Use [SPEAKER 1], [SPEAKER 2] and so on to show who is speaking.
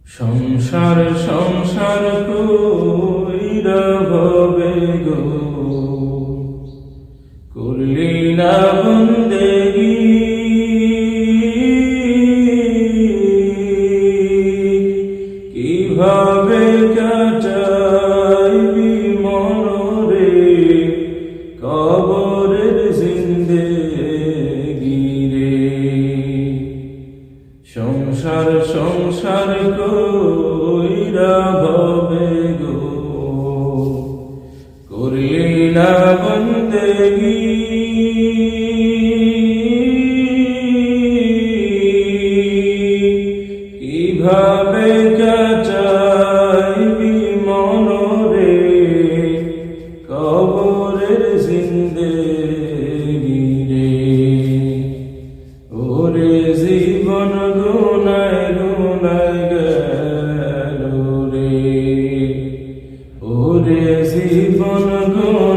[SPEAKER 1] সংসার সংসার কইরা ভবে গো করলি না বন্দেগি, কিভাবে কাটাইবি মনরে কবরের জিন্দেগি রে। সংসার সংসার কইরা ভবে গো করলি না বন্দেগি, কিভাবে কাটাইবি মনরে কবরের জিন্দেগি রে। ওরে জীবন গুনায় গুনায় গেল রে, ওরে জীবন গুনায়